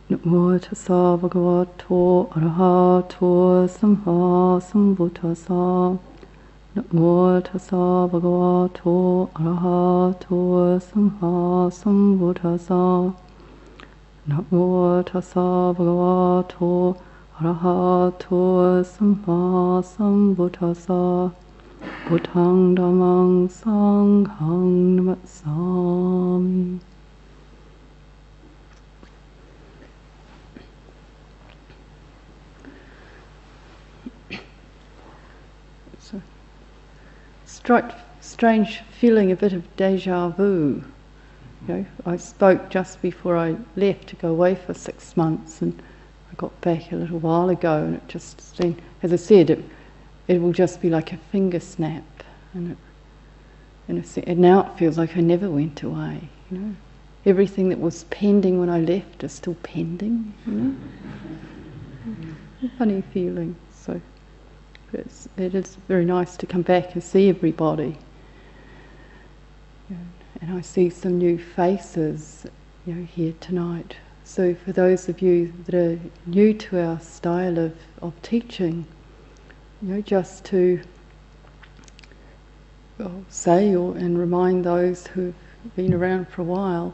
Namo tassa bhagavato arahato samma sambuddhassa. Namo tassa bhagavato arahato samma sambuddhassa. Namo tassa bhagavato arahato samma sambuddhassa. Buddhang dhammang sanghang namassami. Strange feeling, a bit of deja vu. I spoke just before I left to go away for 6 months, and I got back a little while ago, and it just seemed, as I said, it will just be like a finger snap, and now it feels like I never went away. Everything that was pending when I left is still pending. A funny feeling. So it is very nice to come back and see everybody. And I see some new faces, here tonight. So for those of you that are new to our style of teaching, just to say and remind those who've been around for a while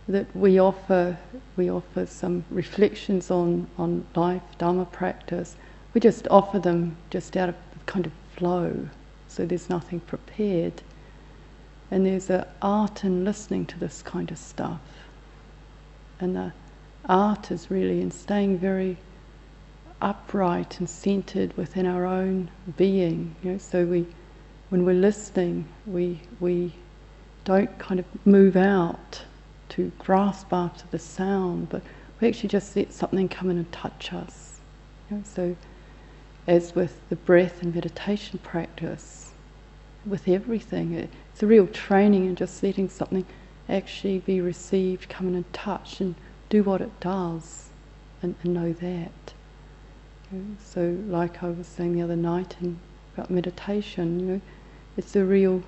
that we offer some reflections on life, Dharma practice. We just offer them just out of kind of flow, so there's nothing prepared. And there's an art in listening to this kind of stuff. And the art is really in staying very upright and centered within our own being. So when we're listening, we don't kind of move out to grasp after the sound, but we actually just let something come in and touch us. So as with the breath and meditation practice, with everything, it's a real training in just letting something actually be received, come in and touch, and do what it does, and know that. So like I was saying the other night about meditation, it's a real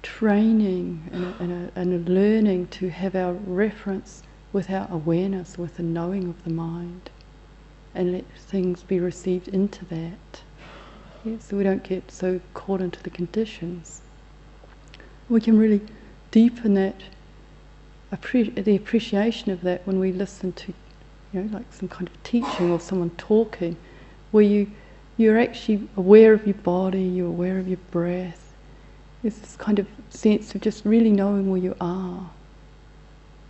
training and a learning to have our reference with our awareness, with the knowing of the mind, and let things be received into that. So we don't get so caught into the conditions. We can really deepen that, the appreciation of that when we listen to, like some kind of teaching or someone talking, where you're actually aware of your body, you're aware of your breath. There's this kind of sense of just really knowing where you are.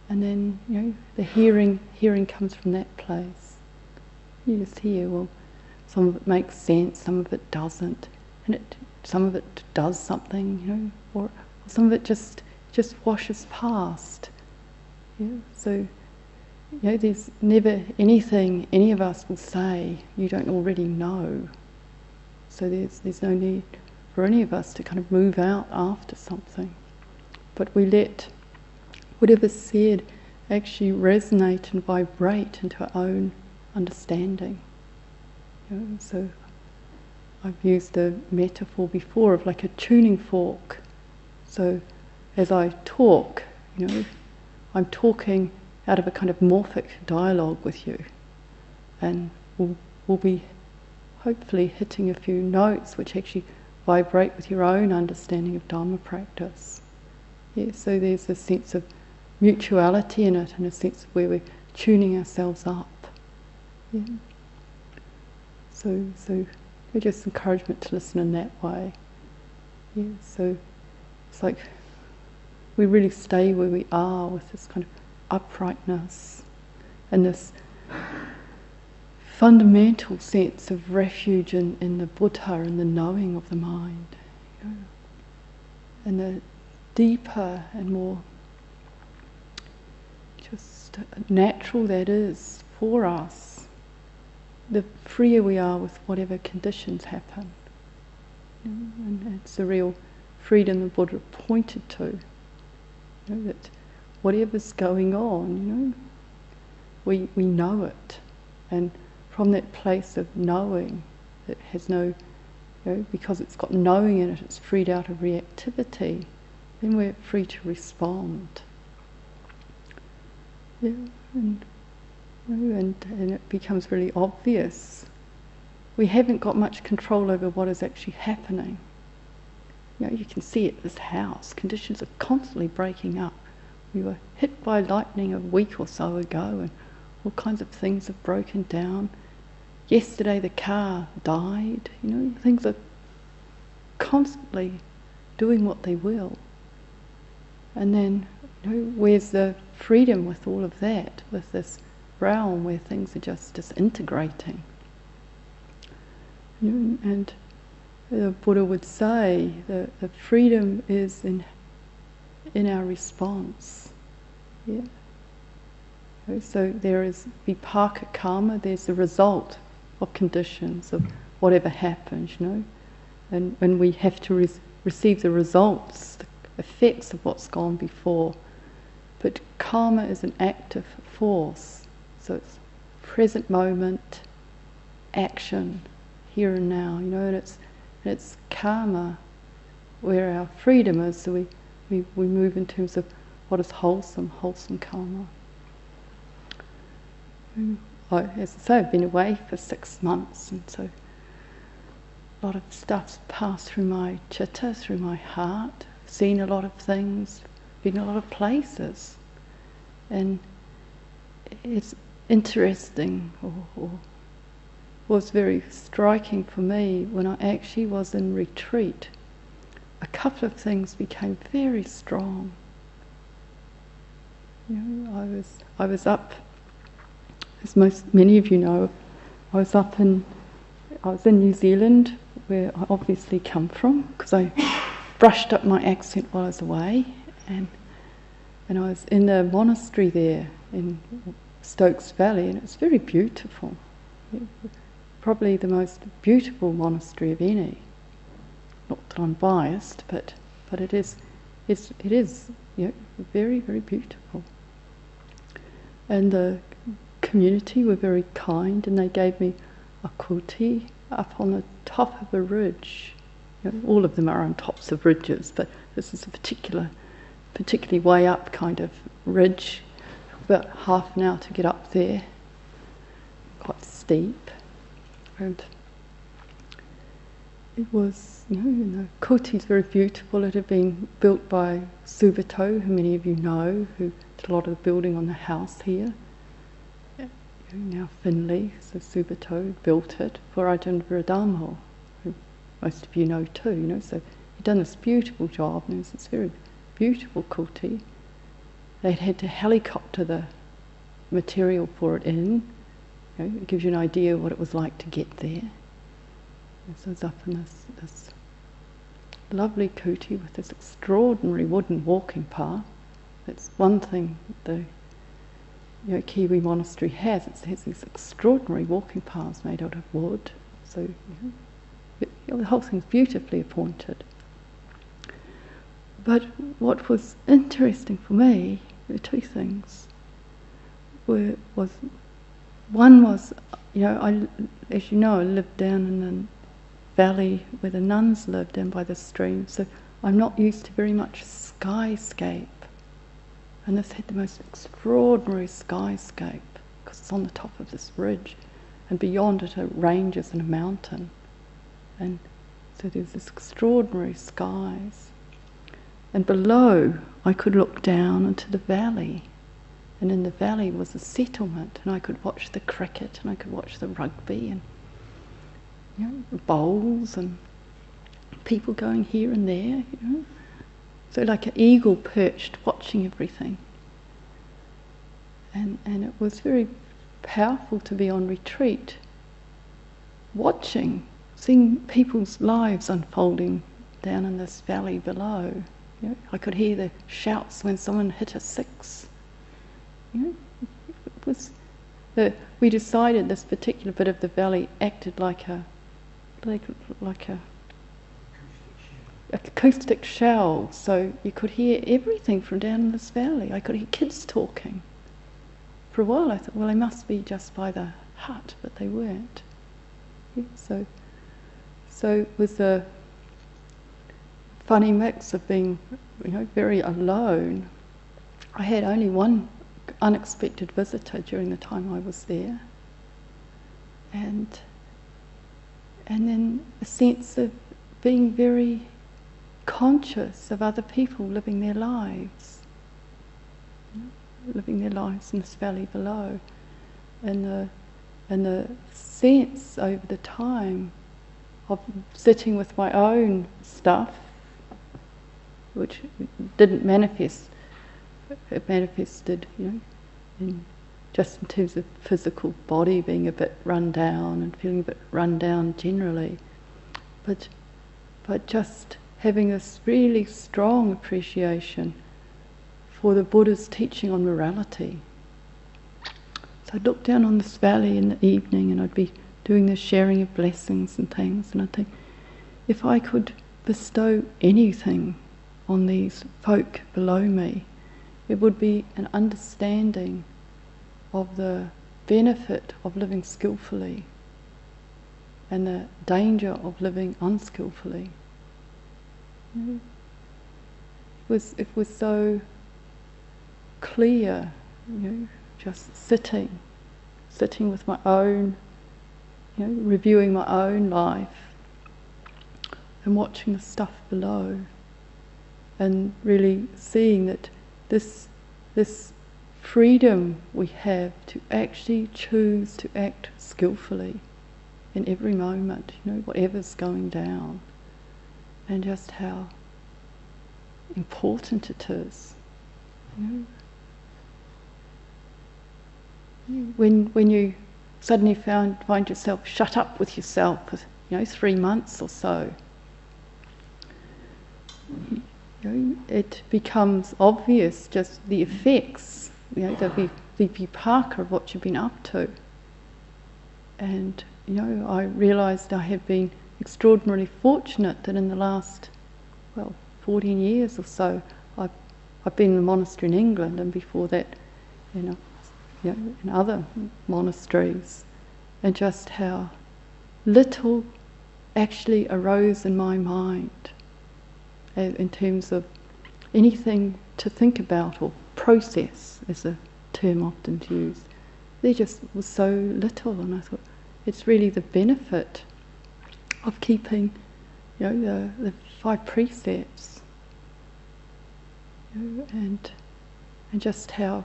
And then, the hearing comes from that place. You just hear, well, some of it makes sense, some of it doesn't, and some of it does something, or some of it just washes past. So, there's never anything any of us will say you don't already know. So there's no need for any of us to kind of move out after something, but we let whatever's said actually resonate and vibrate into our own understanding. So I've used a metaphor before of like a tuning fork. So as I talk, I'm talking out of a kind of morphic dialogue with you, and we'll be hopefully hitting a few notes which actually vibrate with your own understanding of Dharma practice. So there's a sense of mutuality in it, and a sense of where we're tuning ourselves up. So just encouragement to listen in that way. So it's like we really stay where we are with this kind of uprightness and this fundamental sense of refuge in the Buddha and the knowing of the mind. And the deeper and more just natural that is for us, the freer we are with whatever conditions happen. And it's a real freedom the Buddha pointed to. That whatever's going on, we know it. And from that place of knowing that has no, because it's got knowing in it, it's freed out of reactivity, then we're free to respond. And And it becomes really obvious. We haven't got much control over what is actually happening. You can see at this house, conditions are constantly breaking up. We were hit by lightning a week or so ago, and all kinds of things have broken down. Yesterday the car died. Things are constantly doing what they will. And then, where's the freedom with all of that, with this realm where things are just disintegrating? And the Buddha would say that the freedom is in our response. Yeah. So there is vipaka karma, there's the result of conditions, of whatever happens, and when we have to receive the results, the effects of what's gone before. But karma is an active force, so it's present moment, action, here and now, and it's karma where our freedom is, so we move in terms of what is wholesome karma. As I say, I've been away for 6 months, and so a lot of stuff's passed through my chitta, through my heart, seen a lot of things, been a lot of places, and it's interesting, or was very striking for me when I actually was in retreat. A couple of things became very strong. I was up, as many of you know, I was in New Zealand, where I obviously come from, because I brushed up my accent while I was away, and I was in a monastery there in Stokes Valley, and it's very beautiful. Probably the most beautiful monastery of any. Not that I'm biased, but it is very, very beautiful. And the community were very kind, and they gave me a kuti up on the top of a ridge. All of them are on tops of ridges, but this is a particularly way up kind of ridge, about half an hour to get up there, quite steep. And it was, the kuti is very beautiful. It had been built by Subato, who many of you know, who did a lot of the building on the house here. Now Finley, so Subato built it for Ajahn Viradhammo, who most of you know too. So he'd done this beautiful job, and it's very beautiful kuti. They'd had to helicopter the material for it in. It gives you an idea of what it was like to get there. And so it's up in this lovely kuti with this extraordinary wooden walking path. That's one thing the Kiwi monastery has. It has these extraordinary walking paths made out of wood. So the whole thing's beautifully appointed. But what was interesting for me, there were two things. One was, as you know, I lived down in the valley where the nuns lived, down by the stream, so I'm not used to very much skyscape. And this had the most extraordinary skyscape, because it's on the top of this ridge, and beyond it are ranges and a mountain. And so there's this extraordinary skies. And below, I could look down into the valley. And in the valley was a settlement, and I could watch the cricket, and I could watch the rugby, and bowls, and people going here and there, So like an eagle perched, watching everything. And it was very powerful to be on retreat, watching, seeing people's lives unfolding down in this valley below. I could hear the shouts when someone hit a 6. It was we decided this particular bit of the valley acted like a acoustic shell, so you could hear everything from down in this valley. I could hear kids talking. For a while I thought, well, they must be just by the hut, but they weren't. So it was a funny mix of being very alone. I had only one unexpected visitor during the time I was there. And then a sense of being very conscious of other people living their lives, living their lives in this valley below, and the sense over the time of sitting with my own stuff, which didn't manifest. It manifested, just in terms of physical body being a bit run down and feeling a bit run down generally, but just having this really strong appreciation for the Buddha's teaching on morality. So I'd look down on this valley in the evening and I'd be doing the sharing of blessings and things, and I'd think, if I could bestow anything on these folk below me, it would be an understanding of the benefit of living skillfully and the danger of living unskillfully. It was so clear, just sitting with my own, reviewing my own life and watching the stuff below, and really seeing that this freedom we have to actually choose to act skillfully in every moment, whatever's going down, and just how important it is. When you suddenly find yourself shut up with yourself for 3 months or so, it becomes obvious just the effects, the vipaka of what you've been up to. And I realised I have been extraordinarily fortunate that in the last 14 years or so I've been in a monastery in England, and before that in other monasteries, and just how little actually arose in my mind in terms of anything to think about or process, as a term often used. There just was so little, and I thought it's really the benefit of keeping the 5 precepts, and just how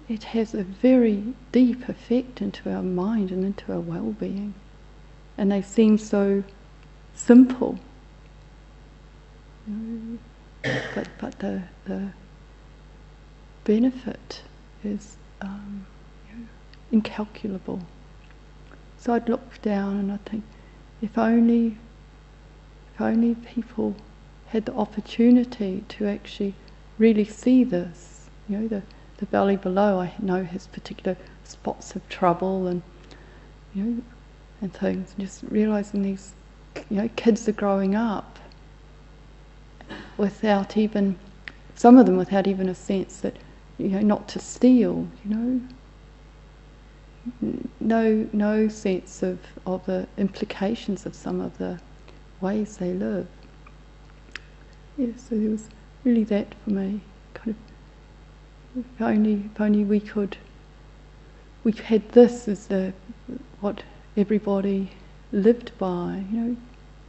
it has a very deep effect into our mind and into our well-being, and they seem so simple, but the benefit is incalculable. So I'd look down and I'd think, if only people had the opportunity to actually really see this. The valley below, I know, has particular spots of trouble and and things. And just realising these kids are growing up without even, some of them without even a sense that not to steal. No sense of the implications of some of the ways they live. So there was really that for me. Kind of, if only we had this as what everybody lived by.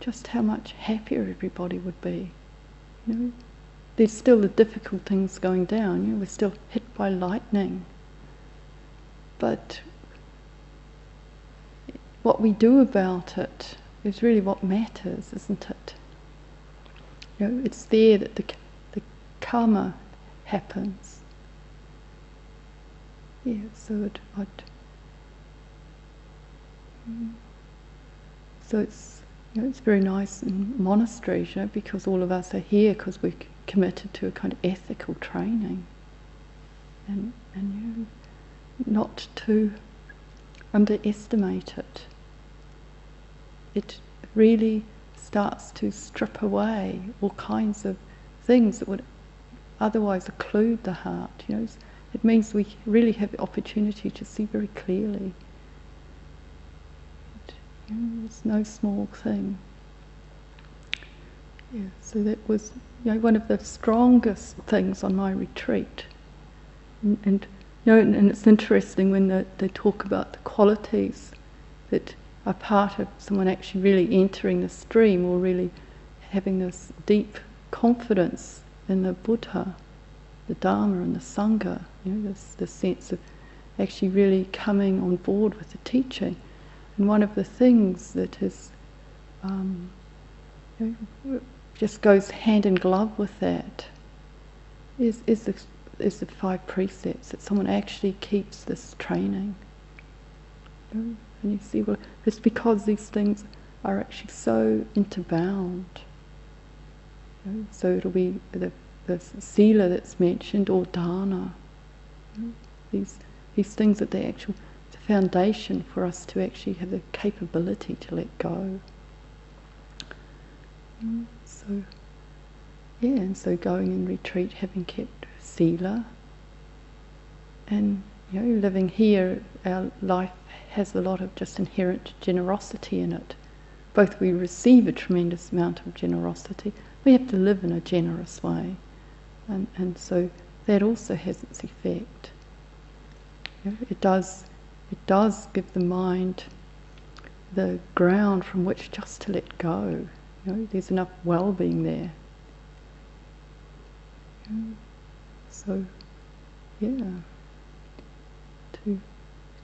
Just how much happier everybody would be. There's still the difficult things going down. We're still hit by lightning, but what we do about it is really what matters, isn't it? It's there that the karma happens. So it's very nice in monasteries, because all of us are here because we're committed to a kind of ethical training, and not to underestimate it. It really starts to strip away all kinds of things that would otherwise occlude the heart. It means we really have the opportunity to see very clearly. It's no small thing. Yeah, so that was one of the strongest things on my retreat. And it's interesting when they talk about the qualities that are part of someone actually really entering the stream or really having this deep confidence in the Buddha, the Dharma and the Sangha, this sense of actually really coming on board with the teaching. And one of the things that is just goes hand in glove with that is the 5 precepts, that someone actually keeps this training. And you see, well, it's because these things are actually so interbound. So it'll be the sila that's mentioned, or dana. These things that the foundation for us to actually have the capability to let go. So, and so going in retreat, having kept sila, and living here, our life has a lot of just inherent generosity in it. Both we receive a tremendous amount of generosity, we have to live in a generous way, and so that also has its effect. It does give the mind the ground from which just to let go. There's enough well-being there. So,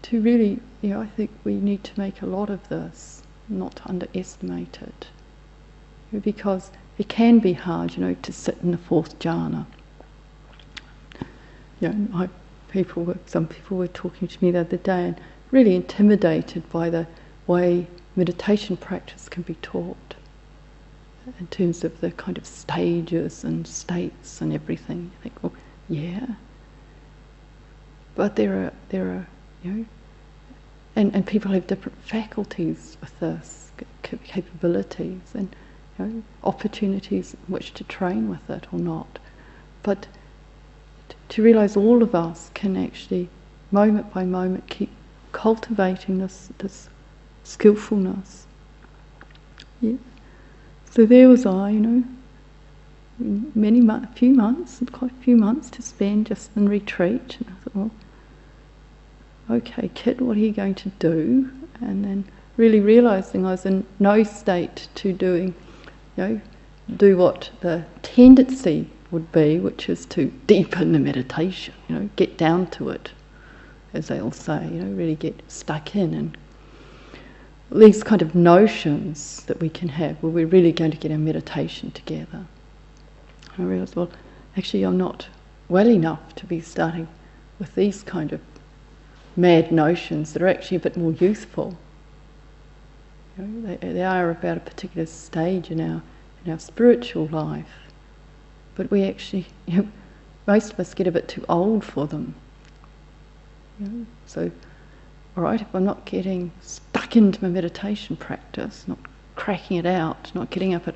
to really, I think we need to make a lot of this, not to underestimate it, because it can be hard, to sit in the 4th jhana. Some people were talking to me the other day and really intimidated by the way meditation practice can be taught, in terms of the kind of stages and states and everything. You think, well, yeah, but there are and people have different faculties with this, capabilities and opportunities in which to train with it or not. But to realise all of us can actually, moment by moment, keep cultivating this skillfulness. Yeah. So there was I, quite a few months to spend just in retreat. And I thought, well, okay, kid, what are you going to do? And then really realising I was in no state to do what the tendency would be, which is to deepen the meditation, get down to it, as they all say, really get stuck in, and these kind of notions that we can have where we're really going to get our meditation together. I realised, well, actually I'm not well enough to be starting with these kind of mad notions that are actually a bit more youthful. They are about a particular stage in our spiritual life, but we actually, most of us get a bit too old for them. So, all right, if I'm not getting stuck into my meditation practice, not cracking it out, not getting up at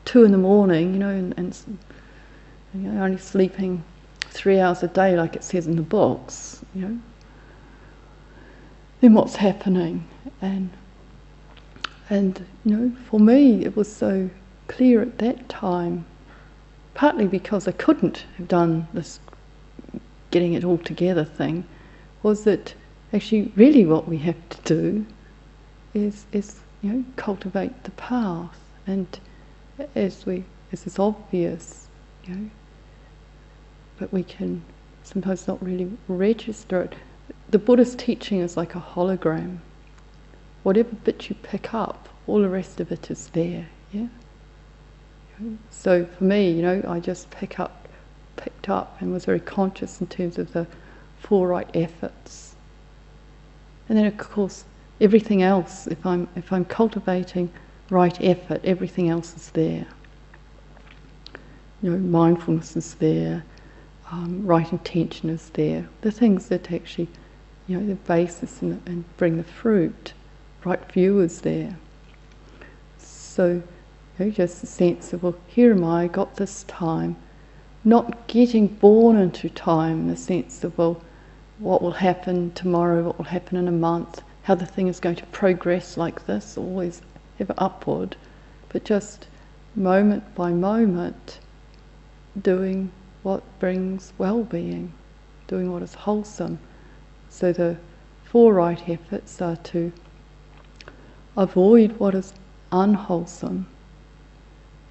2 a.m, and only sleeping 3 hours a day like it says in the books, then what's happening? And for me it was so clear at that time, partly because I couldn't have done this getting it all together thing, was that actually really what we have to do is cultivate the path, and as is obvious, but we can sometimes not really register it. The Buddha's teaching is like a hologram. Whatever bit you pick up, all the rest of it is there. So for me, I just picked up and was very conscious in terms of the 4 right efforts. And then of course everything else, if I'm cultivating right effort, everything else is there. Mindfulness is there, right intention is there. The things that actually, the basis and bring the fruit, right view is there. So just the sense of, well, here am I, got this time, not getting born into time in the sense of, well, what will happen tomorrow, what will happen in a month, how the thing is going to progress like this, always ever upward, but just moment by moment, doing what brings well-being, doing what is wholesome. So the 4 right efforts are to avoid what is unwholesome,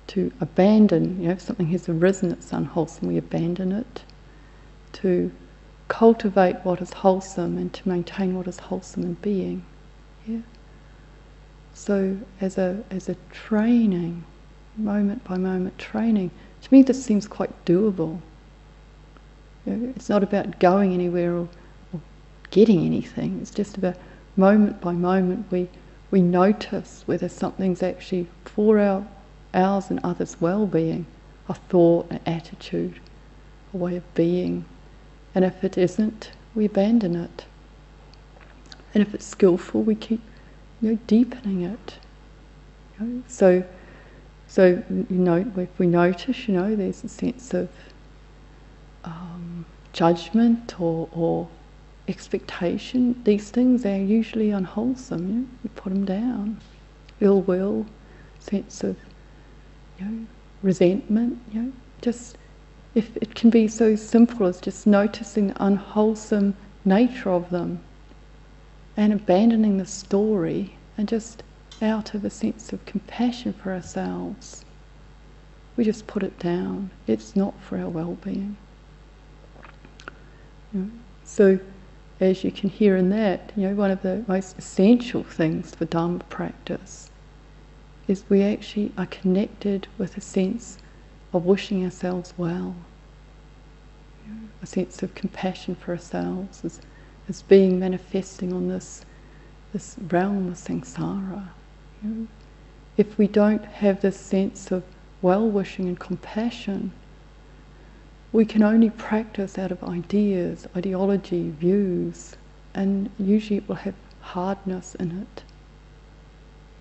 to abandon, if something has arisen that's unwholesome, we abandon it, to cultivate what is wholesome and to maintain what is wholesome in being. Yeah. So as a training, moment by moment training, to me this seems quite doable. It's not about going anywhere or getting anything. It's just about moment by moment we notice whether something's actually for ours and others' well-being, a thought, an attitude, a way of being. And if it isn't, we abandon it. And if it's skillful, we keep deepening it. So if we notice, there's a sense of judgment or expectation. These things are usually unwholesome. We put them down. Ill will, sense of resentment. Just if it can be so simple as just noticing the unwholesome nature of them and abandoning the story, and just out of a sense of compassion for ourselves, we just put it down. It's not for our well-being. So, as you can hear in that, one of the most essential things for Dharma practice is we actually are connected with a sense of wishing ourselves well, a sense of compassion for ourselves as being manifesting on this realm of samsara. If we don't have this sense of well-wishing and compassion, we can only practice out of ideas, ideology, views, and usually it will have hardness in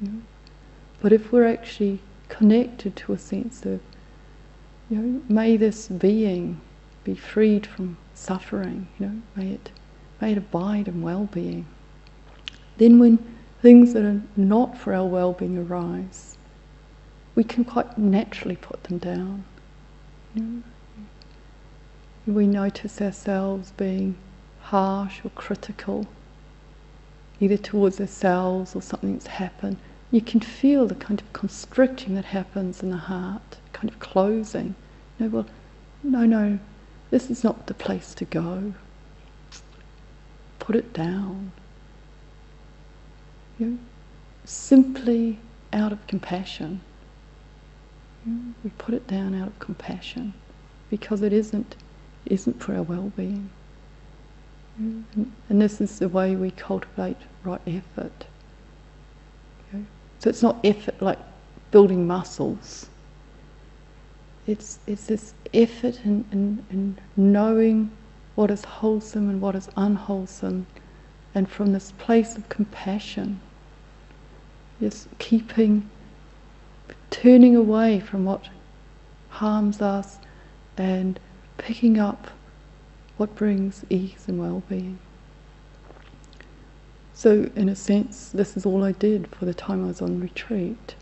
it. But if we're actually connected to a sense of, may this being be freed from suffering, may it abide in well-being, then when things that are not for our well-being arise, we can quite naturally put them down. We notice ourselves being harsh or critical, either towards ourselves or something that's happened. You can feel the kind of constricting that happens in the heart, kind of closing. No, this is not the place to go. Put it down. Simply out of compassion. We put it down out of compassion because it isn't for our well-being. And this is the way we cultivate right effort. So it's not effort like building muscles. It's this effort in knowing what is wholesome and what is unwholesome, and from this place of compassion, just turning away from what harms us and picking up what brings ease and well-being. So in a sense, this is all I did for the time I was on retreat.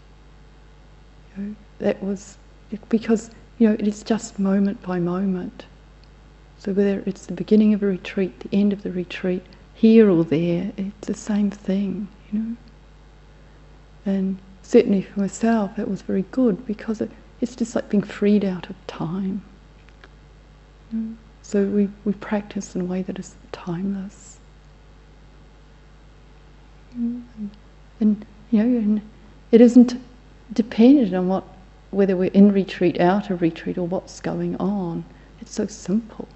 That was because it is just moment by moment. So whether it's the beginning of a retreat, the end of the retreat, here or there, it's the same thing, And certainly for myself, it was very good because it's just like being freed out of time. So we practice in a way that is timeless. And it isn't dependent on whether we're in retreat, out of retreat, or what's going on. It's so simple.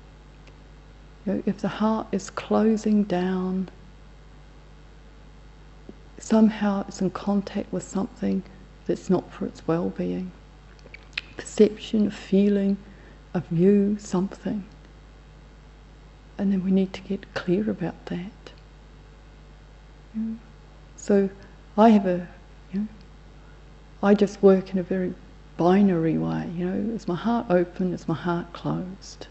If the heart is closing down, somehow it's in contact with something that's not for its well-being. Perception, a feeling, a view, something. And then we need to get clear about that. So I just work in a very binary way. Is my heart open? Is my heart closed?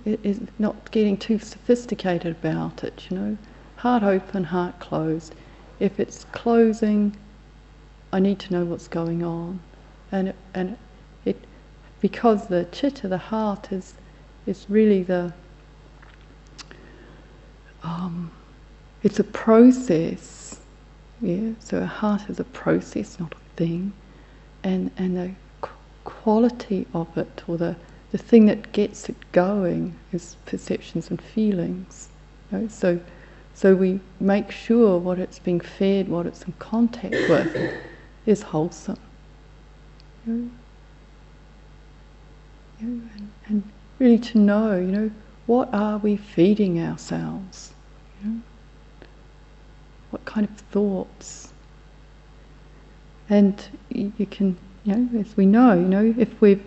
It is not getting too sophisticated about it. Heart open, heart closed. If it's closing, I need to know what's going on, and it because the chitta, the heart, is really the it's a process, yeah. So a heart is a process, not a thing, and the quality of it, or the thing that gets it going, is perceptions and feelings. You know? So we make sure what it's being fed, what it's in contact with, is wholesome. You know, and really to know, what are we feeding ourselves? What kind of thoughts? And you can, as we know, if we're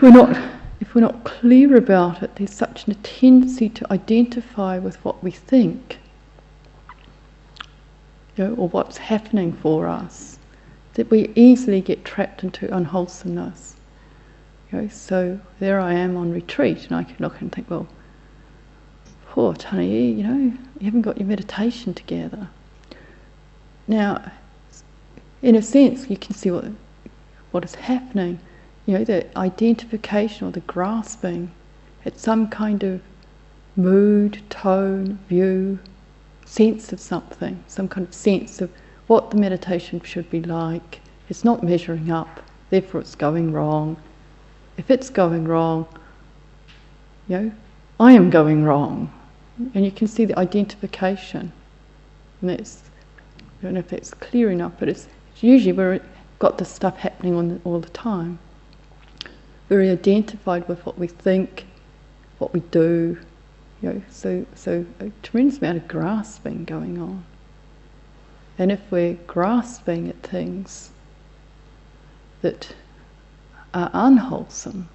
not clear about it, there's such a tendency to identify with what we think, or what's happening for us, that we easily get trapped into unwholesomeness. So there I am on retreat, and I can look and think, well, poor Thaniya, you haven't got your meditation together. Now, in a sense, you can see what is happening. The identification or the grasping at some kind of mood, tone, view, sense of something, some kind of sense of what the meditation should be like. It's not measuring up, therefore it's going wrong. If it's going wrong, I am going wrong. And you can see the identification. And that's, I don't know if that's clear enough, but it's usually where it's got this stuff happening all the time. Very identified with what we think, what we do. So a tremendous amount of grasping going on. And if we're grasping at things that are unwholesome,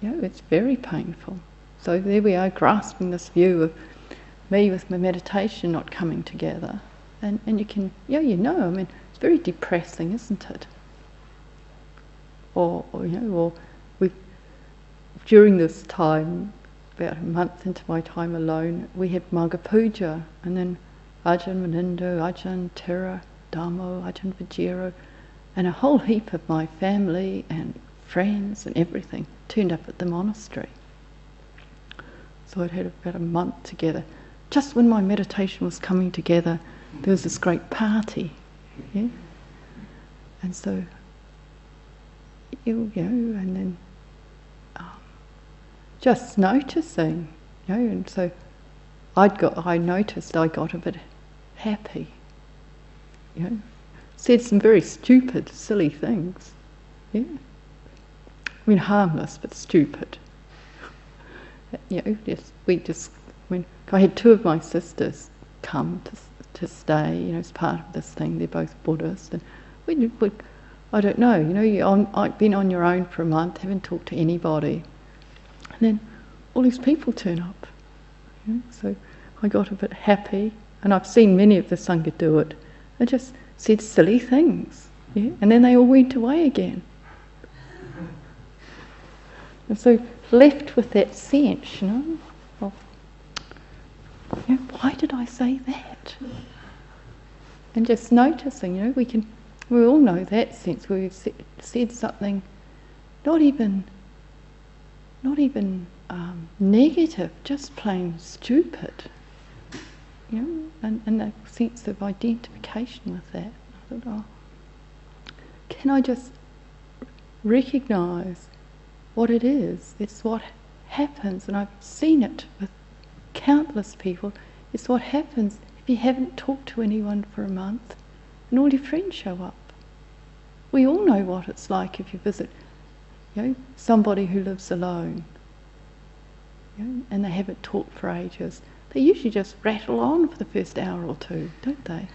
it's very painful. So there we are, grasping this view of me with my meditation not coming together. And you can, it's very depressing, isn't it? Or we, during this time, about a month into my time alone, we had Magha Puja, and then Ajahn Manindo, Ajahn Tera, Dhammo, Ajahn Vajiro, and a whole heap of my family and friends and everything turned up at the monastery. So I'd had about a month together. Just when my meditation was coming together, there was this great party, yeah? And so, and then just noticing, and so I noticed I got a bit happy, said some very stupid, silly things, yeah? I mean, harmless but stupid. When I had two of my sisters come to stay, as part of this thing. They're both Buddhist, and we I don't know, I've been on your own for a month, haven't talked to anybody, and then all these people turn up. So I got a bit happy, and I've seen many of the Sangha do it. They just said silly things, and then they all went away again. And so left with that sense, of, why did I say that? And just noticing, we all know that sense where we've said something not even negative, just plain stupid, and that sense of identification with that. I thought, can I just recognise what it is? It's what happens, and I've seen it with countless people. It's what happens if you haven't talked to anyone for a month and all your friends show up. We all know what it's like if you visit somebody who lives alone, and they haven't talked for ages. They usually just rattle on for the first hour or two, don't they?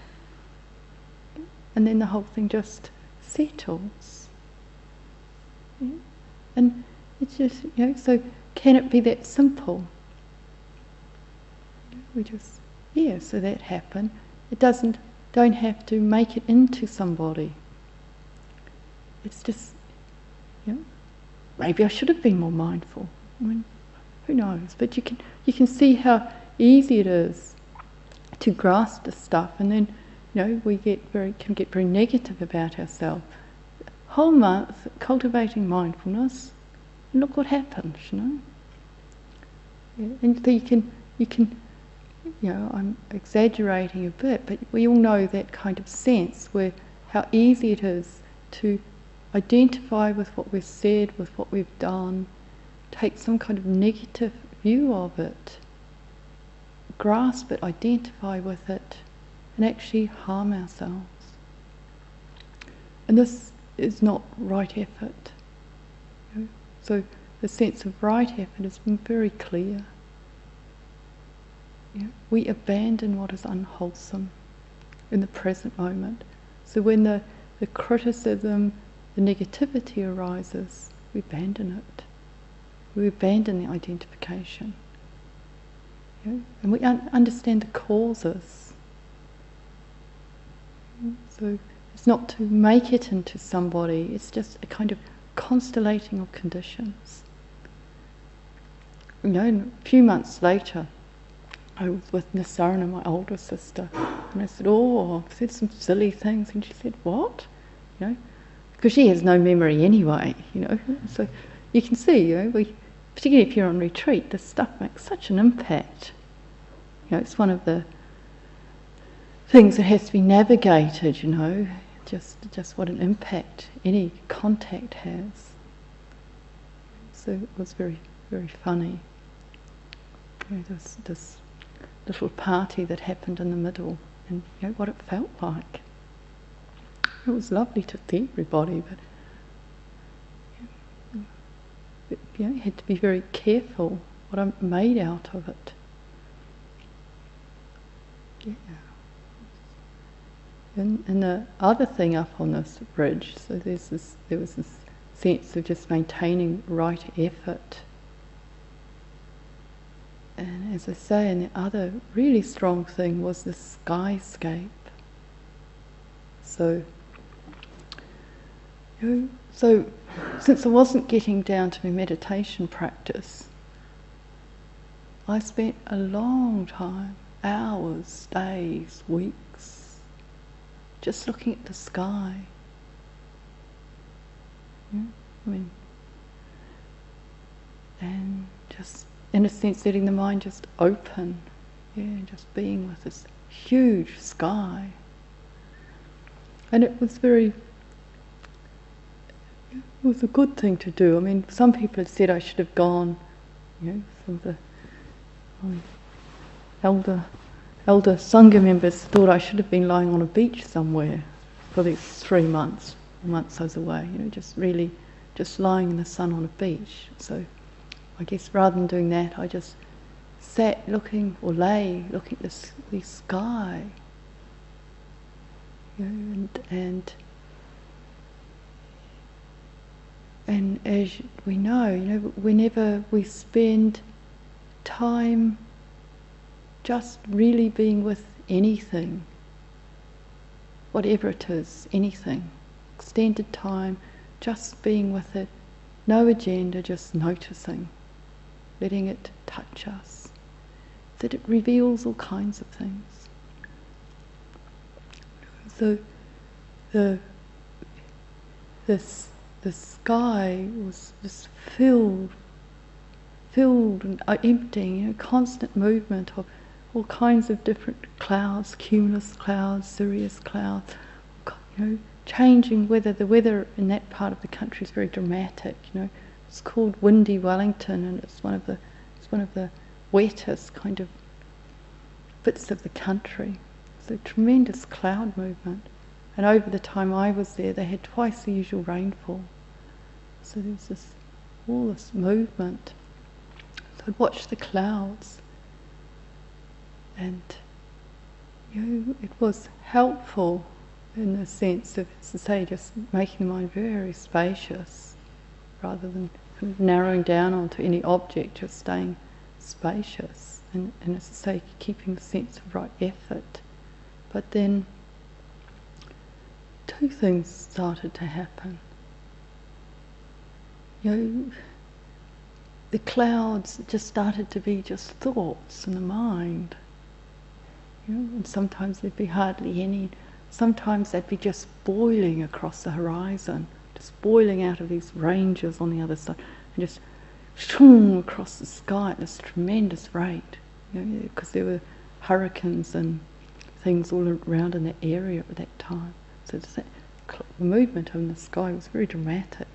And then the whole thing just settles. And it's just, so can it be that simple? We just, so that happened. It don't have to make it into somebody. It's just, maybe I should have been more mindful. I mean, who knows? But you can see how easy it is to grasp the stuff, and then we can get very negative about ourselves. Whole month cultivating mindfulness, and look what happens, Yeah, and so you can, I'm exaggerating a bit, but we all know that kind of sense where how easy it is to identify with what we've said, with what we've done, take some kind of negative view of it, grasp it, identify with it, and actually harm ourselves. And this is not right effort. So the sense of right effort has been very clear. We abandon what is unwholesome in the present moment. So when the criticism, the negativity arises, we abandon it. We abandon the identification. And we understand the causes. So it's not to make it into somebody, it's just a kind of constellating of conditions. And a few months later, I was with Nisarana, my older sister, and I said, I've said some silly things, and she said, what? Because she has no memory anyway, So you can see, particularly if you're on retreat, this stuff makes such an impact. It's one of the things that has to be navigated, just what an impact any contact has. So it was very, very funny. This little party that happened in the middle, and what it felt like. It was lovely to see everybody, but you had to be very careful what I made out of it. Yeah. And the other thing up on this bridge, so there was this sense of just maintaining right effort. And as I say, and the other really strong thing was the skyscape. So since I wasn't getting down to my meditation practice, I spent a long time, hours, days, weeks, just looking at the sky. And just, in a sense, letting the mind just open, just being with this huge sky. And it was a good thing to do. Some people had said I should have gone, some of the elder Sangha members thought I should have been lying on a beach somewhere for these 3 months I was away, just lying in the sun on a beach. So I guess rather than doing that, I just sat looking at the sky, and as we know, whenever we spend time just really being with anything, whatever it is, anything, extended time, just being with it, no agenda, just noticing, letting it touch us, that it reveals all kinds of things. So the sky was just filled and emptying, constant movement of all kinds of different clouds, cumulus clouds, cirrus clouds, changing weather. The weather in that part of the country is very dramatic. It's called windy Wellington, and it's one of the wettest kind of bits of the country. So tremendous cloud movement, and over the time I was there, they had twice the usual rainfall. So there was all this movement. So I'd watch the clouds, and it was helpful in the sense of, as I say, just making the mind very spacious, rather than kind of narrowing down onto any object, just staying spacious, and as I say, keeping the sense of right effort. But then two things started to happen. The clouds just started to be just thoughts in the mind. And sometimes there'd be hardly any. Sometimes they'd be just boiling across the horizon, just boiling out of these ranges on the other side, and just shoom across the sky at this tremendous rate. Because there were hurricanes and things all around in that area at that time. So the movement in the sky was very dramatic.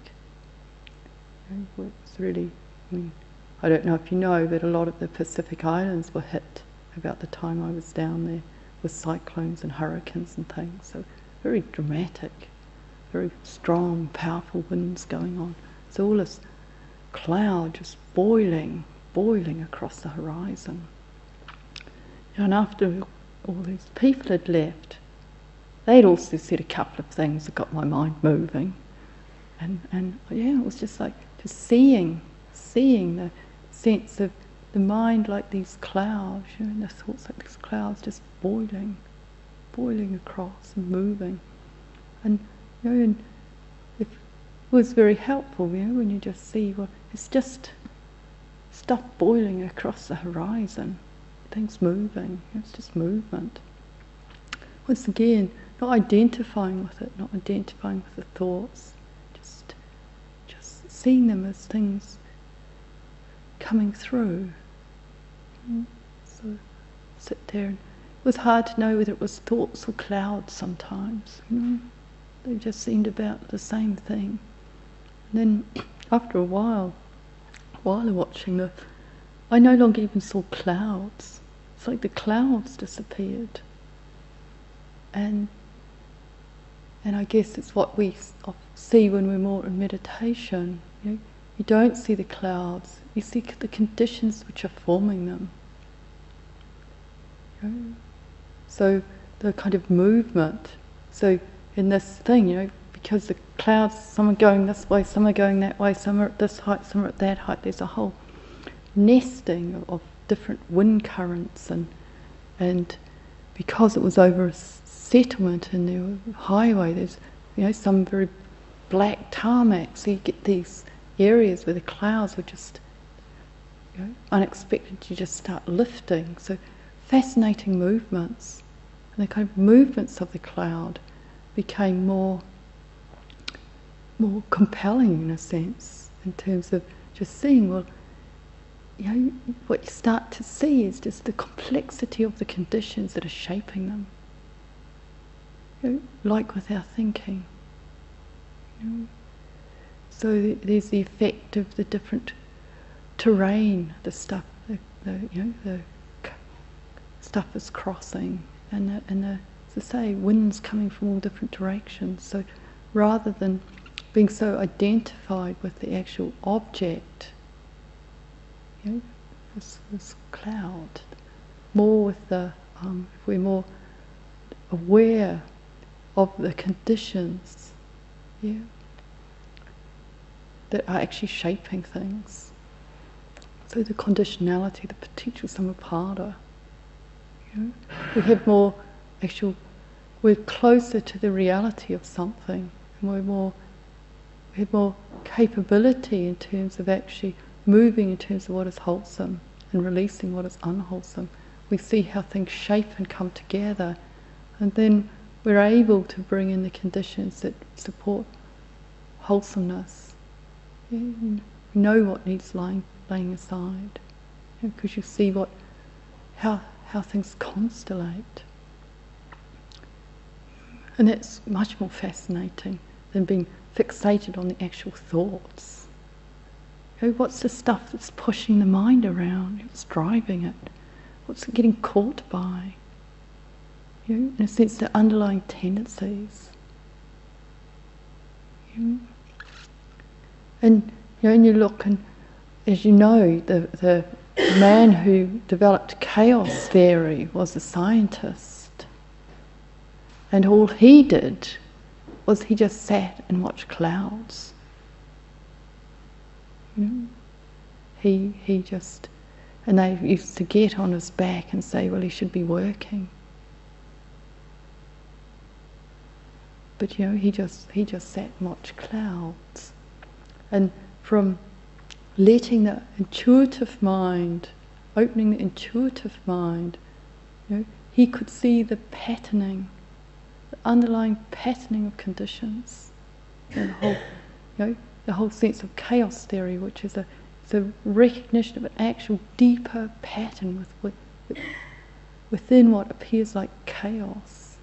It's really, I don't know if you know, but a lot of the Pacific Islands were hit about the time I was down there with cyclones and hurricanes and things. So very dramatic, very strong, powerful winds going on. So all this cloud just boiling across the horizon. And after all these people had left, they'd also said a couple of things that got my mind moving. And it was just like just seeing the sense of the mind like these clouds, and the thoughts like these clouds just boiling across and moving. And and it was very helpful, when you just see, well, it's just stuff boiling across the horizon, things moving, it's just movement. Once again, not identifying with it, not identifying with the thoughts, just seeing them as things coming through. So sit there, and it was hard to know whether it was thoughts or clouds sometimes. They just seemed about the same thing. And then after a while of watching I no longer even saw clouds. It's like the clouds disappeared. And I guess it's what we see when we're more in meditation. You don't see the clouds, you see the conditions which are forming them. So the kind of movement. So in this thing, because the clouds, some are going this way, some are going that way, some are at this height, some are at that height, there's a whole nesting of different wind currents, and because it was over a settlement and there were highway, there's some very black tarmac, so you get these areas where the clouds were just unexpected, you just start lifting. So fascinating movements, and the kind of movements of the cloud became more compelling in a sense, in terms of just seeing, well, what you start to see is just the complexity of the conditions that are shaping them. Like with our thinking. So there's the effect of the different terrain, the stuff, the stuff is crossing, and the, as I say, winds coming from all different directions. So rather than being so identified with the actual object, this cloud, more with the, if we're more aware of the conditions, that are actually shaping things. So the conditionality, the potential samappada, we have more we're closer to the reality of something, and we have more capability in terms of actually moving in terms of what is wholesome and releasing what is unwholesome. We see how things shape and come together, and then we're able to bring in the conditions that support wholesomeness. We know what needs laying aside, because you see how things constellate. And that's much more fascinating than being fixated on the actual thoughts. What's the stuff that's pushing the mind around? What's driving it? What's it getting caught by? In a sense, the underlying tendencies. And you look, and as you know, the man who developed chaos theory was a scientist, and all he did was he just sat and watched clouds. He just, and they used to get on his back and say, well, he should be working. But he just sat and watched clouds. And from letting the intuitive mind, opening the intuitive mind, he could see the patterning, the underlying patterning of conditions. And the whole sense of chaos theory, which is a recognition of an actual deeper pattern within what appears like chaos.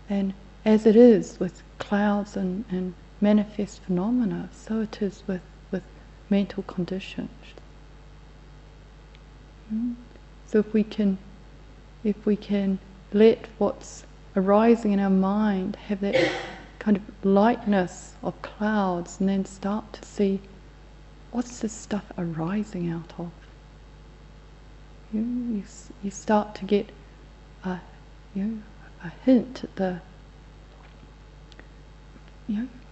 And as it is with clouds and manifest phenomena, so it is with mental conditions. So if we can let what's arising in our mind have that kind of lightness of clouds, and then start to see what's this stuff arising out of. You start to get a hint at the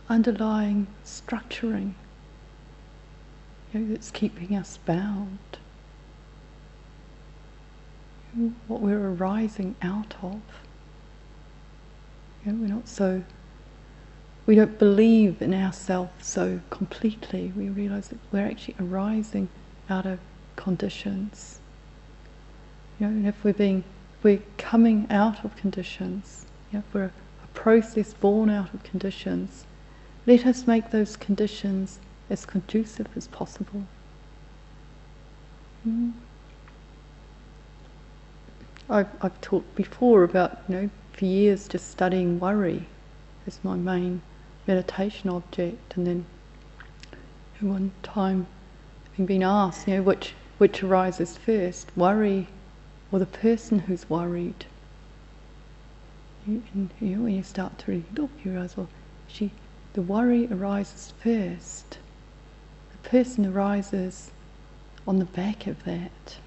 underlying structuring that's keeping us bound. What we're arising out of. We don't believe in ourselves so completely. We realise that we're actually arising out of conditions. And if we're coming out of conditions, if we're a process born out of conditions, let us make those conditions as conducive as possible. I've talked before about, for years just studying worry as my main meditation object, and then one time having been asked, which arises first, worry or the person who's worried. When you start to really look, you realise, the worry arises first. The person arises on the back of that.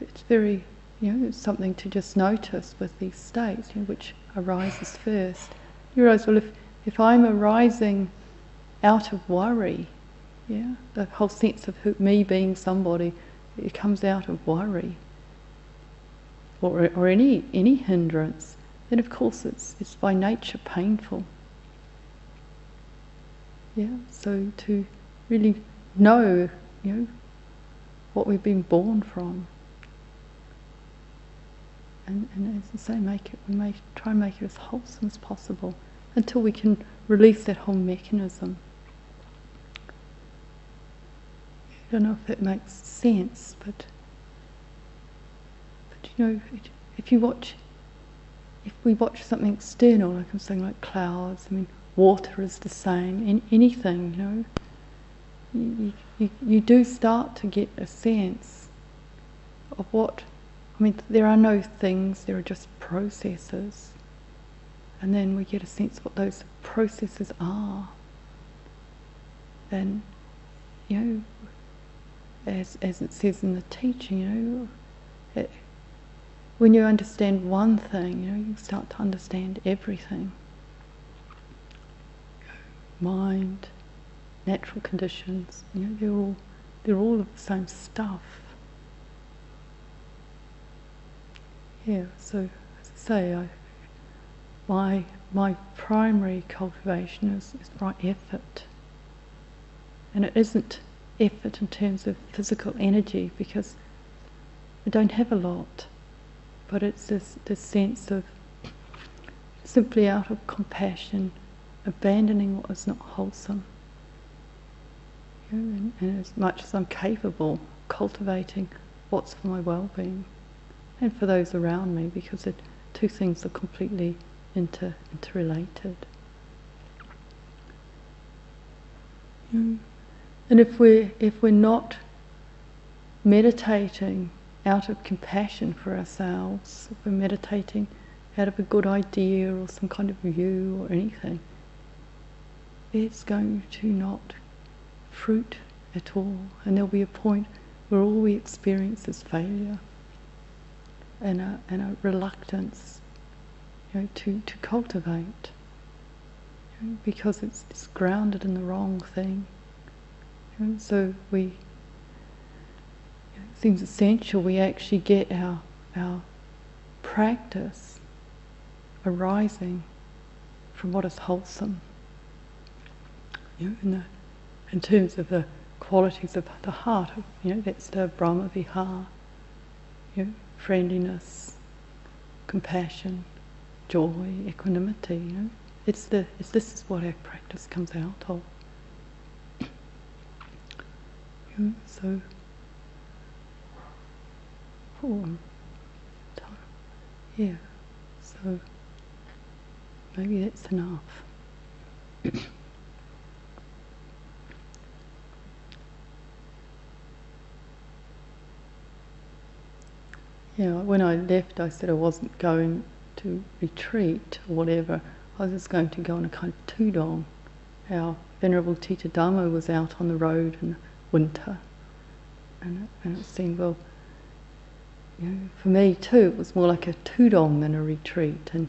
It's very, it's something to just notice with these states, which arises first. You realise, if I'm arising out of worry, the whole sense of me being somebody, it comes out of worry, or any hindrance, then of course it's by nature painful. So to really know, what we've been born from. And as I say, we may try and make it as wholesome as possible until we can release that whole mechanism. I don't know if that makes sense, but if we watch something external, like I'm saying, like clouds, water is the same, anything, you do start to get a sense of what. There are no things, there are just processes. And then we get a sense of what those processes are. And, as it says in the teaching, when you understand one thing, you start to understand everything. Mind, natural conditions, they're all of the same stuff. So as I say, my primary cultivation is right effort, and it isn't effort in terms of physical energy, because I don't have a lot, but it's this sense of simply out of compassion, abandoning what is not wholesome, and as much as I'm capable, cultivating what's for my well-being. And for those around me, because the two things are completely interrelated. And if we're not meditating out of compassion for ourselves, if we're meditating out of a good idea or some kind of view or anything, it's going to not fruit at all, and there'll be a point where all we experience is failure. And a reluctance, to cultivate, because it's grounded in the wrong thing. So it seems essential we actually get our practice arising from what is wholesome. In terms of the qualities of the heart, that's the Brahma Vihara. friendliness, compassion, joy, equanimity. This is what our practice comes out of. So, yeah. So maybe that's enough. Yeah, when I left, I said I wasn't going to retreat or whatever. I was just going to go on a kind of tudong. Our Venerable Teacher Dhammo was out on the road in the winter, and it seemed, well, for me too, it was more like a tudong than a retreat. And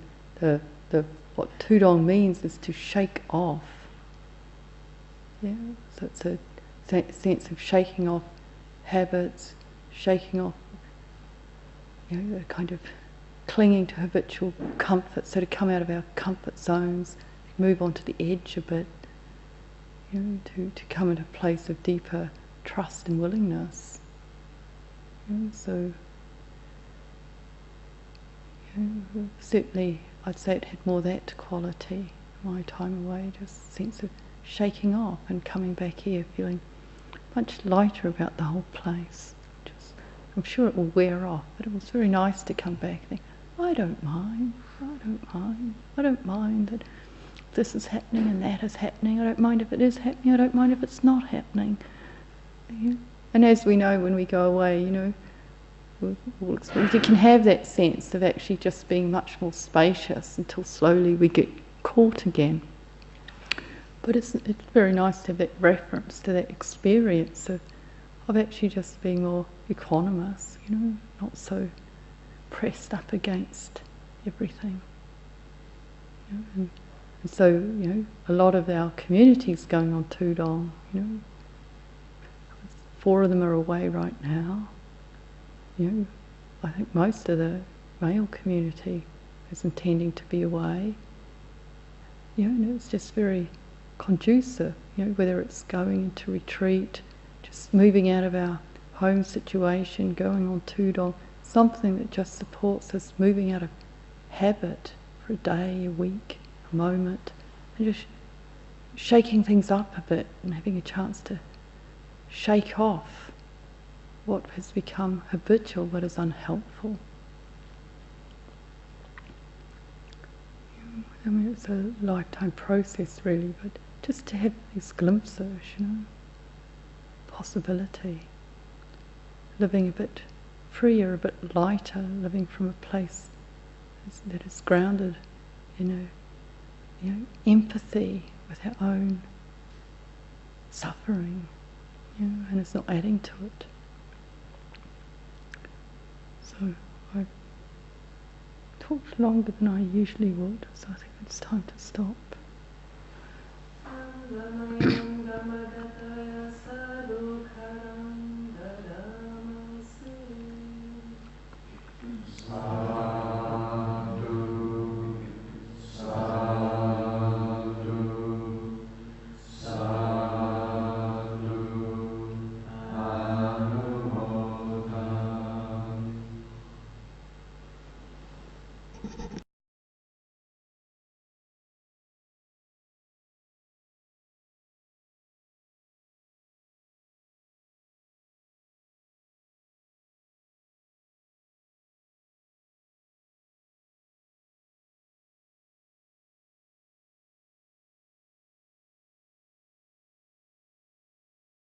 what tudong means is to shake off. Yeah, so it's a sense of shaking off habits, shaking off, a kind of clinging to habitual comfort. So to come out of our comfort zones, move onto the edge a bit, to come into a place of deeper trust and willingness. So certainly I'd say it had more that quality, my time away, just a sense of shaking off and coming back here feeling much lighter about the whole place. I'm sure it will wear off, but it was very nice to come back and think, I don't mind that this is happening and that is happening. I don't mind if it is happening, I don't mind if it's not happening. And as we know, when we go away, we can have that sense of actually just being much more spacious until slowly we get caught again. But it's very nice to have that reference to that experience of actually just being more equanimous, not so pressed up against everything. And so, a lot of our communities going on tudong, 4 of them are away right now. I think most of the male community is intending to be away. And it's just very conducive, whether it's going into retreat, just moving out of our home situation, going on tudong, something that just supports us moving out of habit for a day, a week, a moment, and just shaking things up a bit and having a chance to shake off what has become habitual but is unhelpful. I mean, it's a lifetime process really, but just to have these glimpses, possibility, living a bit freer, a bit lighter, living from a place that is grounded in empathy with our own suffering, and it's not adding to it. So I've talked longer than I usually would, so I think it's time to stop.